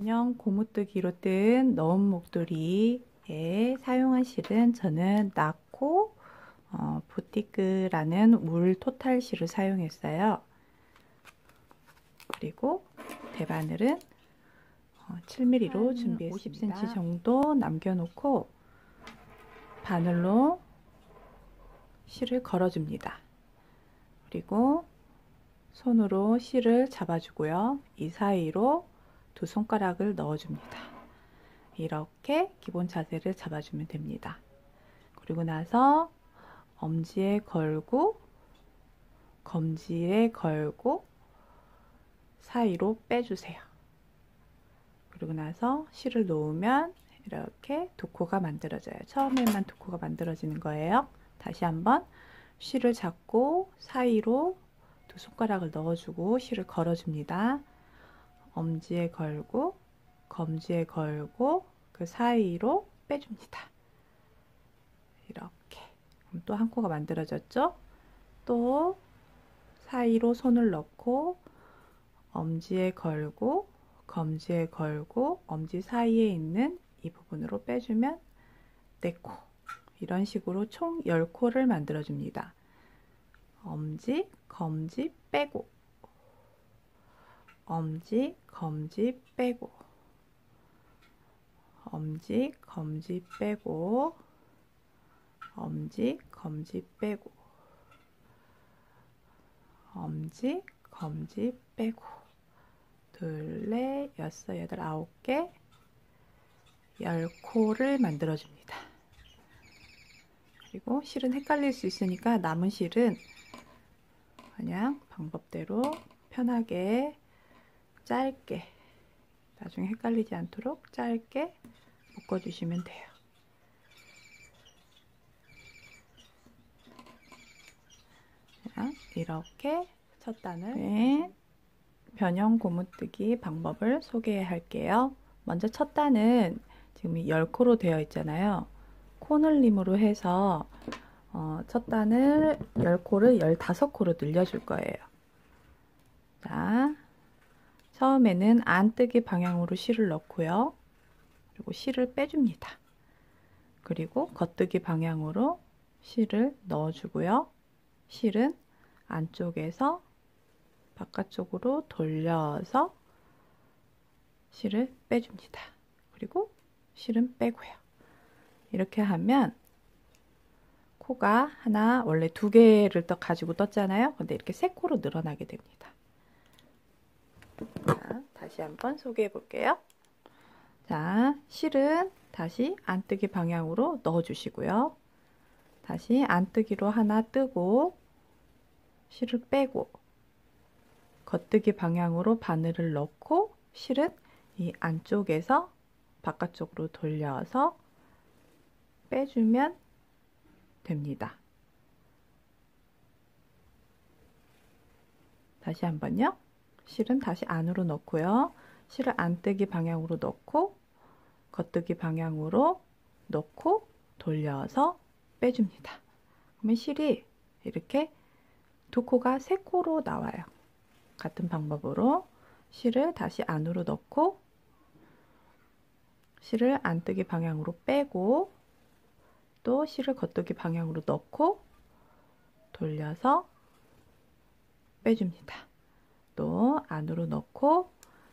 변형 고무뜨기로 뜬 너은 목도리에 사용한 실은 저는 나코 부티크라는 울 토탈 실을 사용했어요. 그리고 대바늘은 7mm로 준비했습니다. 50cm 정도 남겨놓고 바늘로 실을 걸어줍니다. 그리고 손으로 실을 잡아주고요. 이 사이로 두 손가락을 넣어줍니다. 이렇게 기본 자세를 잡아주면 됩니다. 그리고 나서 엄지에 걸고 검지에 걸고 사이로 빼주세요. 그리고 나서 실을 놓으면 이렇게 두 코가 만들어져요. 처음에만 두 코가 만들어지는 거예요. 다시 한번 실을 잡고 사이로 두 손가락을 넣어주고 실을 걸어줍니다. 엄지에 걸고 검지에 걸고 그 사이로 빼줍니다. 이렇게. 그럼 또 한 코가 만들어졌죠? 또 사이로 손을 넣고 엄지에 걸고 검지에 걸고 엄지 사이에 있는 이 부분으로 빼주면 4코. 이런 식으로 총 10코를 만들어줍니다. 엄지, 검지 빼고 엄지, 검지 빼고 엄지, 검지 빼고 엄지, 검지 빼고 엄지, 검지 빼고 둘, 넷, 여섯, 여덟, 9개 10코를 만들어줍니다. 그리고 실은 헷갈릴 수 있으니까 남은 실은 그냥 방법대로 편하게 짧게 나중에 헷갈리지 않도록 짧게 묶어주시면 돼요. 이렇게 첫 단을 변형 고무뜨기 방법을 소개할게요. 먼저 첫 단은 지금 10코로 되어 있잖아요. 코늘림으로 해서 첫 단을 10코를 15코로 늘려줄 거예요. 자, 처음에는 안뜨기 방향으로 실을 넣고요. 그리고 실을 빼줍니다. 그리고 겉뜨기 방향으로 실을 넣어주고요. 실은 안쪽에서 바깥쪽으로 돌려서 실을 빼줍니다. 그리고 실은 빼고요. 이렇게 하면 코가 하나 원래 2개를 가지고 떴잖아요. 근데 이렇게 3코로 늘어나게 됩니다. 자, 다시 한번 소개해 볼게요. 자, 실은 다시 안뜨기 방향으로 넣어 주시고요. 다시 안뜨기로 하나 뜨고 실을 빼고 겉뜨기 방향으로 바늘을 넣고 실은 이 안쪽에서 바깥쪽으로 돌려서 빼주면 됩니다. 다시 한번요. 실은 다시 안으로 넣고요. 실을 안뜨기 방향으로 넣고 겉뜨기 방향으로 넣고 돌려서 빼줍니다. 그러면 실이 이렇게 2코가 3코로 나와요. 같은 방법으로 실을 다시 안으로 넣고 실을 안뜨기 방향으로 빼고 또 실을 겉뜨기 방향으로 넣고 돌려서 빼줍니다. 또 안으로 넣고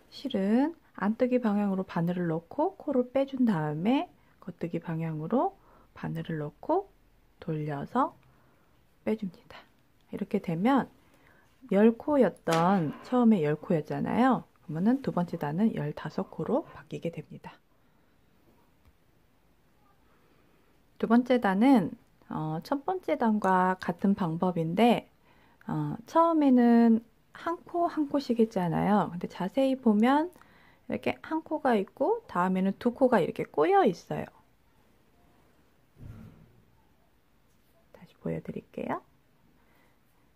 실은 안뜨기 방향으로 바늘을 넣고 코를 빼준 다음에 겉뜨기 방향으로 바늘을 넣고 돌려서 빼줍니다. 이렇게 되면 10코였던 처음에 10코였잖아요. 그러면은 두 번째 단은 15코로 바뀌게 됩니다. 두 번째 단은 첫 번째 단과 같은 방법인데 처음에는 한 코 한 코씩 했잖아요. 근데 자세히 보면 이렇게 한 코가 있고 다음에는 2코가 이렇게 꼬여 있어요. 다시 보여드릴게요.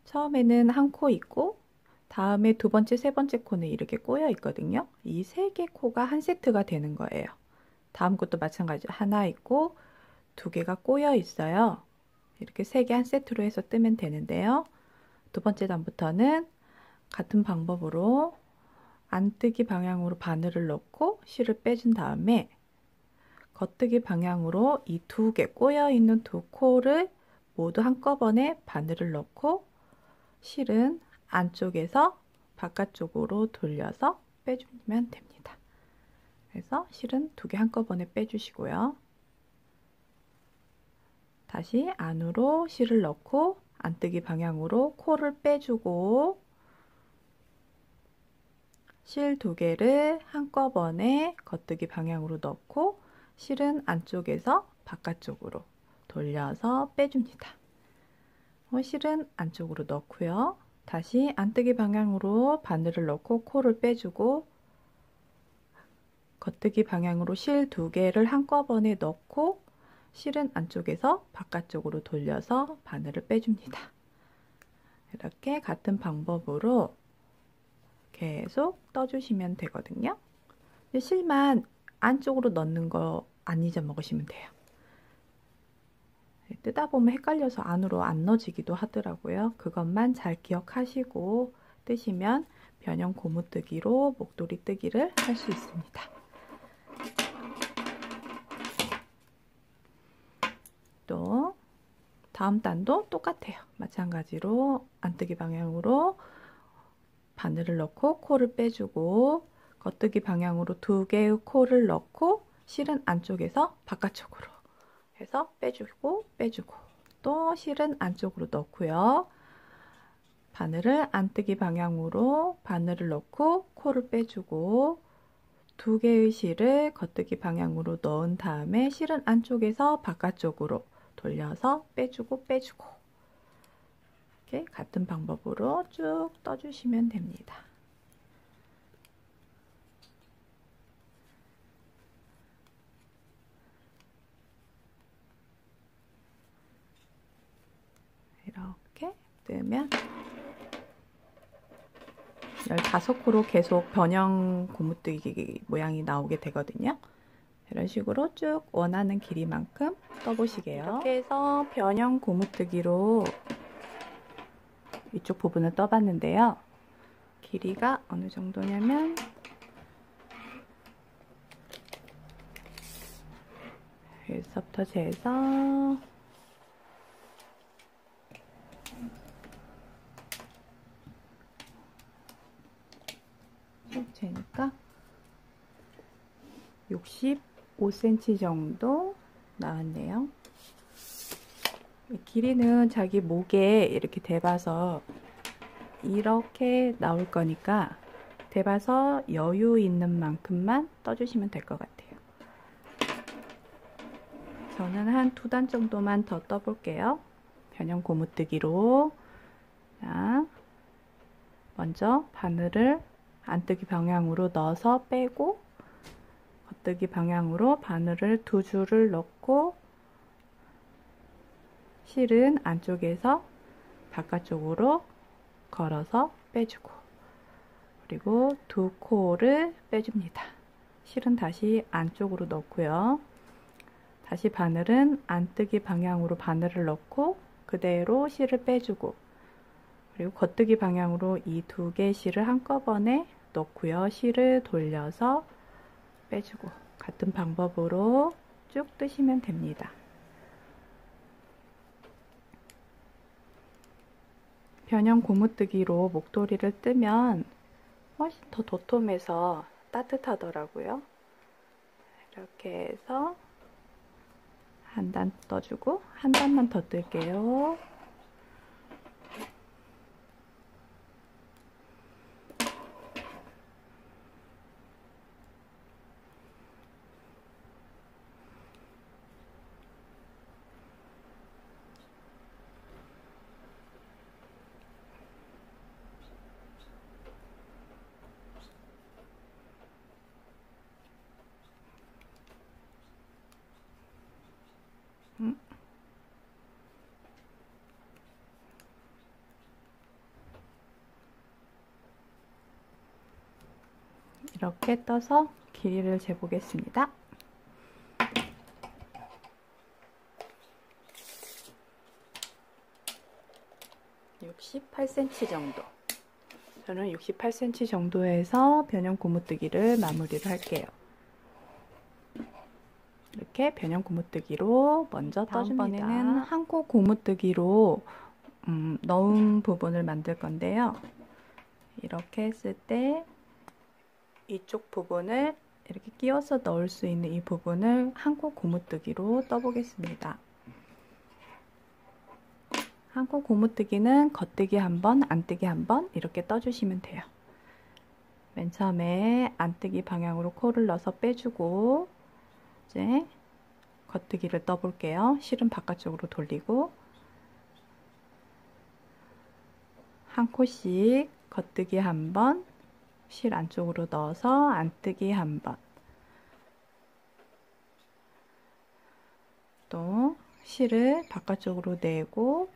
처음에는 한 코 있고 다음에 두 번째, 세 번째 코는 이렇게 꼬여 있거든요. 이 3개 코가 한 세트가 되는 거예요. 다음 것도 마찬가지로 하나 있고 2개가 꼬여 있어요. 이렇게 3개 한 세트로 해서 뜨면 되는데요. 두 번째 단부터는 같은 방법으로 안뜨기 방향으로 바늘을 넣고 실을 빼준 다음에 겉뜨기 방향으로 이 두 개 꼬여 있는 두 코를 모두 한꺼번에 바늘을 넣고 실은 안쪽에서 바깥쪽으로 돌려서 빼주면 됩니다. 그래서 실은 두 개 한꺼번에 빼주시고요. 다시 안으로 실을 넣고 안뜨기 방향으로 코를 빼주고 실 두 개를 한꺼번에 겉뜨기 방향으로 넣고 실은 안쪽에서 바깥쪽으로 돌려서 빼줍니다. 실은 안쪽으로 넣고요. 다시 안뜨기 방향으로 바늘을 넣고 코를 빼주고 겉뜨기 방향으로 실 두 개를 한꺼번에 넣고 실은 안쪽에서 바깥쪽으로 돌려서 바늘을 빼줍니다. 이렇게 같은 방법으로 계속 떠주시면 되거든요. 실만 안쪽으로 넣는 거 안 잊어먹으시면 돼요. 뜨다 보면 헷갈려서 안으로 안 넣어지기도 하더라고요. 그것만 잘 기억하시고 뜨시면 변형 고무뜨기로 목도리 뜨기를 할 수 있습니다. 또 다음 단도 똑같아요. 마찬가지로 안뜨기 방향으로 바늘을 넣고 코를 빼주고 겉뜨기 방향으로 두 개의 코를 넣고 실은 안쪽에서 바깥쪽으로 해서 빼주고 빼주고 또 실은 안쪽으로 넣고요. 바늘을 안뜨기 방향으로 바늘을 넣고 코를 빼주고 두 개의 실을 겉뜨기 방향으로 넣은 다음에 실은 안쪽에서 바깥쪽으로 돌려서 빼주고 빼주고 이렇게 같은 방법으로 쭉 떠주시면 됩니다. 이렇게 뜨면 15코로 계속 변형 고무뜨기 모양이 나오게 되거든요. 이런 식으로 쭉 원하는 길이만큼 떠보시게요. 이렇게 해서 변형 고무뜨기로 이쪽 부분을 떠봤는데요. 길이가 어느 정도냐면 여기서부터 재서 쭉 재니까 65cm 정도 나왔네요. 길이는 자기 목에 이렇게 대봐서 이렇게 나올 거니까 대봐서 여유 있는 만큼만 떠주시면 될 것 같아요. 저는 한 2단 정도만 더 떠볼게요. 변형 고무뜨기로. 자, 먼저 바늘을 안뜨기 방향으로 넣어서 빼고 겉뜨기 방향으로 바늘을 두 줄을 넣고 실은 안쪽에서 바깥쪽으로 걸어서 빼주고 그리고 두 코를 빼줍니다. 실은 다시 안쪽으로 넣고요. 다시 바늘은 안뜨기 방향으로 바늘을 넣고 그대로 실을 빼주고 그리고 겉뜨기 방향으로 이 두 개 실을 한꺼번에 넣고요. 실을 돌려서 빼주고 같은 방법으로 쭉 뜨시면 됩니다. 변형 고무뜨기로 목도리를 뜨면 훨씬 더 도톰해서 따뜻하더라고요. 이렇게 해서 한 단 떠주고 한 단만 더 뜰게요. 이렇게 떠서 길이를 재보겠습니다. 68cm 정도. 저는 68cm 정도에서 변형 고무뜨기를 마무리를 할게요. 이렇게 변형 고무뜨기로 먼저 떠줍니다. 다음번에는 한코 고무뜨기로 넣은 부분을 만들 건데요. 이렇게 했을 때 이쪽 부분을 이렇게 끼워서 넣을 수 있는 이 부분을 한코 고무뜨기로 떠보겠습니다. 한코 고무뜨기는 겉뜨기 한 번, 안뜨기 한 번 이렇게 떠주시면 돼요. 맨 처음에 안뜨기 방향으로 코를 넣어서 빼주고 이제 겉뜨기를 떠볼게요. 실은 바깥쪽으로 돌리고 한 코씩 겉뜨기 한 번, 실 안쪽으로 넣어서 안뜨기 한 번, 또 실을 바깥쪽으로 내고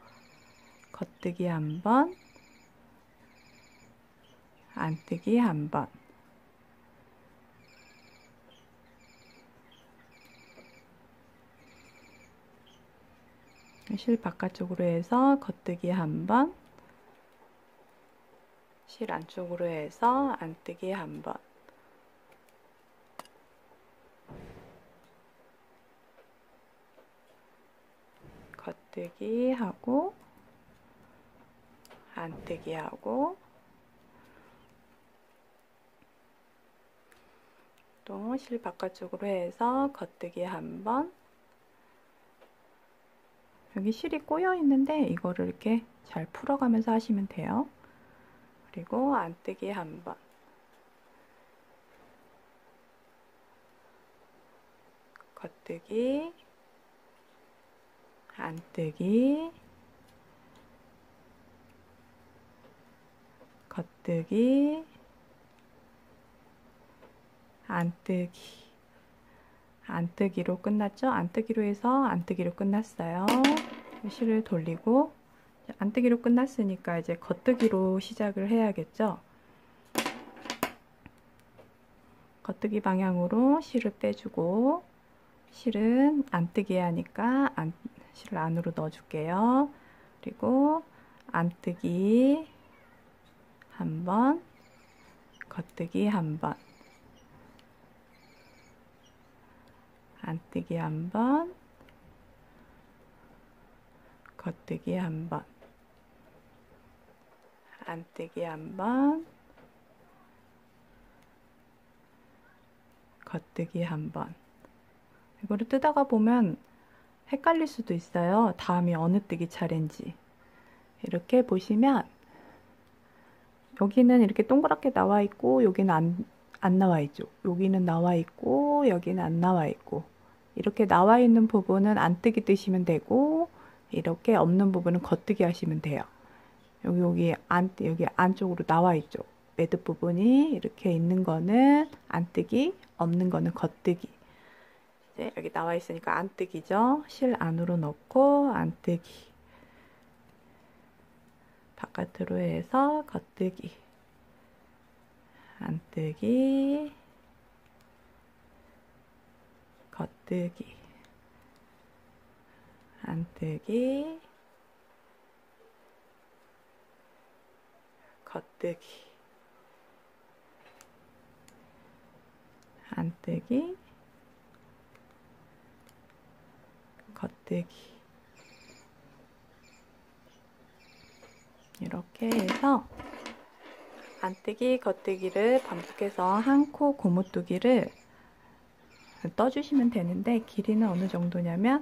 겉뜨기 한 번, 안뜨기 한 번, 실 바깥쪽으로 해서 겉뜨기 한 번, 실 안쪽으로 해서 안뜨기 한 번, 겉뜨기 하고 안뜨기 하고 또 실 바깥쪽으로 해서 겉뜨기 한 번. 여기 실이 꼬여 있는데 이거를 이렇게 잘 풀어가면서 하시면 돼요. 그리고 안뜨기 한 번, 겉뜨기, 안뜨기, 겉뜨기, 안뜨기. 안뜨기로 끝났죠? 안뜨기로 해서 안뜨기로 끝났어요. 실을 돌리고 안뜨기로 끝났으니까 이제 겉뜨기로 시작을 해야겠죠? 겉뜨기 방향으로 실을 빼주고 실은 안뜨기 하니까 실을 안으로 넣어줄게요. 그리고 안뜨기 한 번, 겉뜨기 한 번, 안뜨기 한 번, 겉뜨기 한 번, 안뜨기 한 번, 겉뜨기 한 번. 이거를 뜯다가 보면 헷갈릴 수도 있어요. 다음이 어느 뜨기 차례인지. 이렇게 보시면 여기는 이렇게 동그랗게 나와 있고 여기는 안 나와 있죠. 여기는 나와 있고 여기는 안 나와 있고 이렇게 나와 있는 부분은 안뜨기 뜨시면 되고 이렇게 없는 부분은 겉뜨기 하시면 돼요. 여기 안쪽으로 나와 있죠. 매듭 부분이 이렇게 있는 거는 안뜨기, 없는 거는 겉뜨기. 이제 여기 나와 있으니까 안뜨기죠. 실 안으로 넣고 안뜨기. 바깥으로 해서 겉뜨기, 안뜨기, 겉뜨기, 안뜨기, 겉뜨기, 안뜨기, 겉뜨기. 이렇게 해서 안뜨기, 겉뜨기를 반복해서 한 코 고무뜨기를 떠주시면 되는데 길이는 어느 정도냐면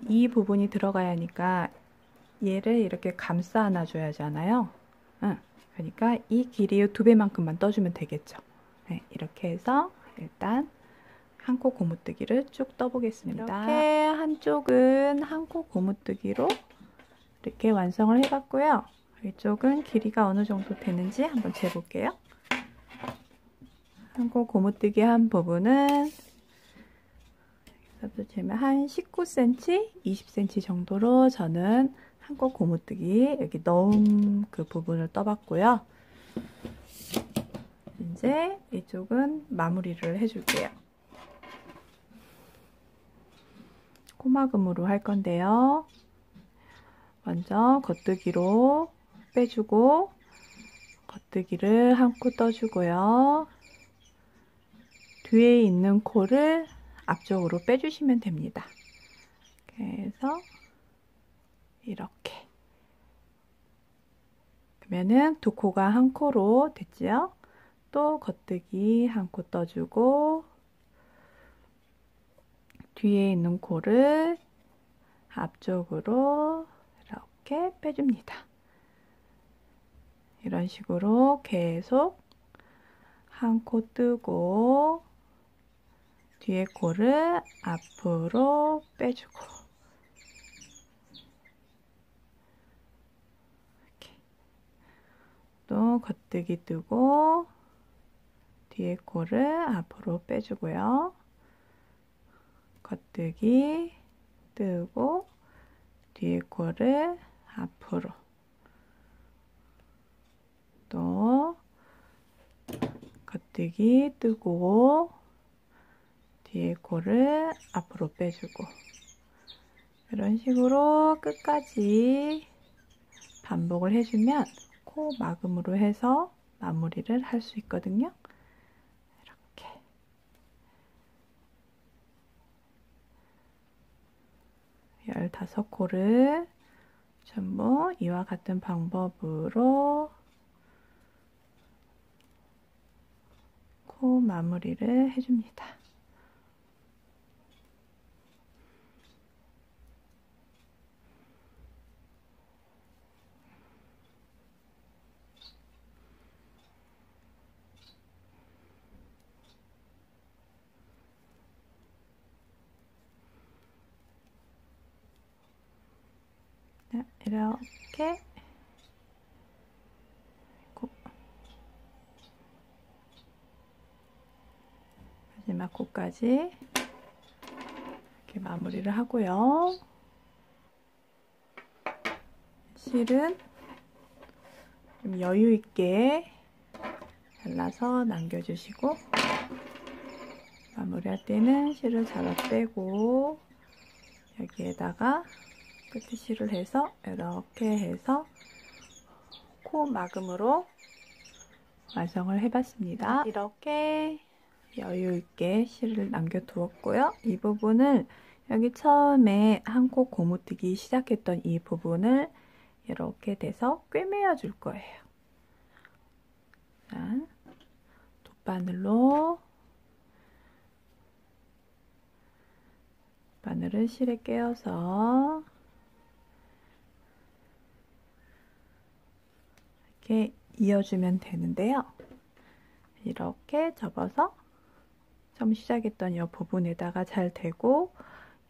이 부분이 들어가야 하니까 얘를 이렇게 감싸 안아줘야 하잖아요. 그러니까 이 길이의 2배만큼만 떠주면 되겠죠. 네, 이렇게 해서 일단 한 코 고무뜨기를 쭉 떠보겠습니다. 이렇게 한쪽은 한 코 고무뜨기로 이렇게 완성을 해봤고요. 이쪽은 길이가 어느 정도 되는지 한번 재볼게요. 한 코 고무뜨기 한 부분은 여기서도 재면 한 19cm, 20cm 정도로 저는 한 코 고무뜨기 여기 넣은 그 부분을 떠봤고요. 이제 이쪽은 마무리를 해줄게요. 코막음으로 할 건데요. 먼저 겉뜨기로 빼주고 겉뜨기를 한 코 떠주고요. 뒤에 있는 코를 앞쪽으로 빼주시면 됩니다. 그래서 이렇게. 그러면은 두 코가 한 코로 됐지요? 또 겉뜨기 한 코 떠주고 뒤에 있는 코를 앞쪽으로 이렇게 빼줍니다. 이런 식으로 계속 한 코 뜨고 뒤에 코를 앞으로 빼주고 이렇게. 또 겉뜨기 뜨고 뒤에 코를 앞으로 빼주고요. 겉뜨기 뜨고 뒤에 코를 앞으로 또 겉뜨기 뜨고 뒤에 코를 앞으로 빼주고 이런 식으로 끝까지 반복을 해주면 코 막음으로 해서 마무리를 할 수 있거든요. 이렇게 15코를 전부 이와 같은 방법으로 코 마무리를 해줍니다. 자, 이렇게 마지막 코까지 이렇게 마무리를 하고요. 실은 좀 여유 있게 잘라서 남겨주시고 마무리할 때는 실을 잡아 빼고 여기에다가 끝에 실을 해서 이렇게 해서 코 막음으로 완성을 해봤습니다. 이렇게 여유 있게 실을 남겨두었고요. 이 부분을 여기 처음에 한 코 고무뜨기 시작했던 이 부분을 이렇게 돼서 꿰매어 줄 거예요. 자, 바늘을 실에 끼워서 이렇게 이어주면 되는데요. 이렇게 접어서 처음 시작했던 이 부분에다가 잘 대고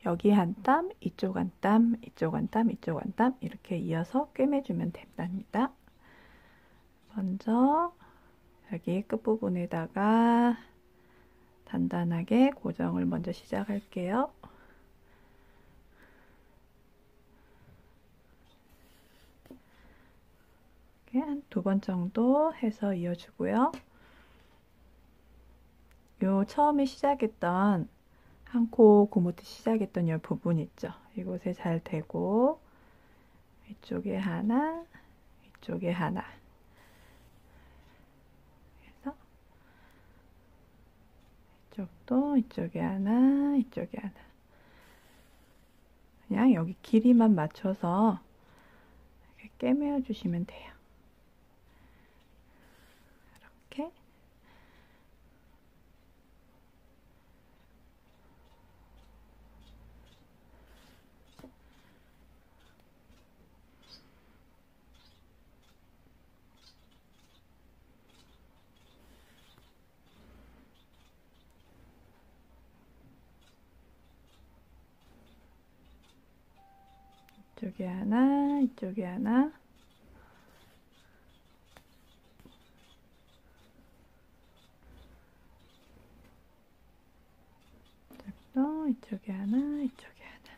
여기 한 땀, 이쪽 한 땀, 이쪽 한 땀, 이쪽 한 땀 이렇게 이어서 꿰매주면 된답니다. 먼저 여기 끝부분에다가 단단하게 고정을 먼저 시작할게요. 한 2번 정도 해서 이어주고요. 요 처음에 시작했던 한 코 고무뜨기 시작했던 이 부분 있죠. 이곳에 잘 대고 이쪽에 하나, 이쪽에 하나 해서 이쪽도 이쪽에 하나, 이쪽에 하나 그냥 여기 길이만 맞춰서 이렇게 꿰매어 주시면 돼요. 이렇게 이쪽에 하나, 이쪽에 하나 또 이쪽에 하나, 이쪽에 하나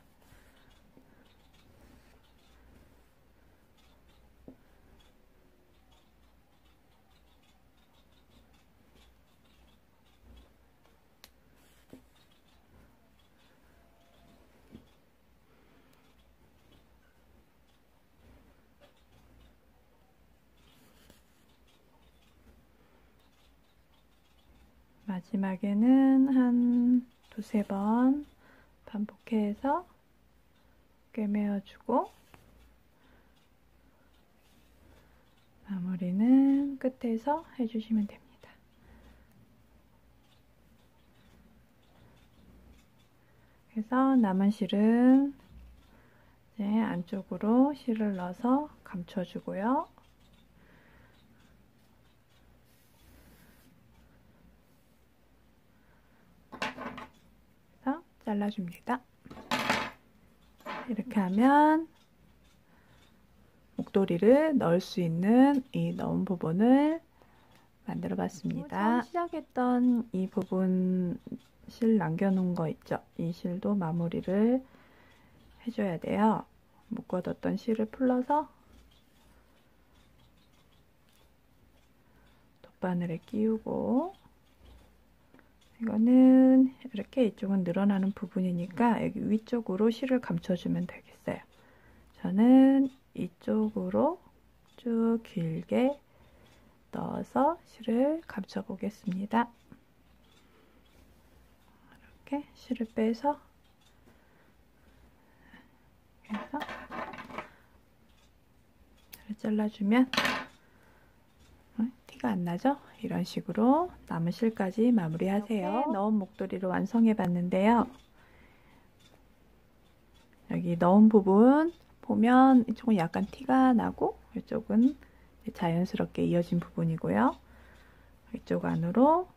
마지막에는 한 두세 번 반복해서 꿰매어주고 마무리는 끝에서 해주시면 됩니다. 그래서 남은 실은 이제 안쪽으로 실을 넣어서 감춰주고요. 그래서 잘라줍니다. 이렇게 하면 목도리를 넣을 수 있는 이 넣은 부분을 만들어 봤습니다. 처음 시작했던 이 부분 실 남겨놓은 거 있죠? 이 실도 마무리를 해줘야 돼요. 묶어뒀던 실을 풀러서 돗바늘에 끼우고, 이거는 이렇게 이쪽은 늘어나는 부분이니까 여기 위쪽으로 실을 감춰주면 되겠어요. 저는 이쪽으로 쭉 길게 넣어서 실을 감춰 보겠습니다. 이렇게 실을 빼서 그래서 잘라주면 티가 안 나죠? 이런 식으로 남은 실까지 마무리하세요. 넣은 목도리를 완성해 봤는데요. 여기 넣은 부분 보면 이쪽은 약간 티가 나고 이쪽은 자연스럽게 이어진 부분이고요. 이쪽 안으로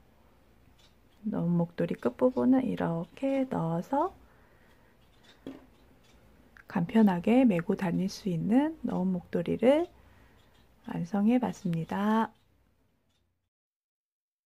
넣은 목도리 끝부분은 이렇게 넣어서 간편하게 메고 다닐 수 있는 넣은 목도리를 완성해 봤습니다.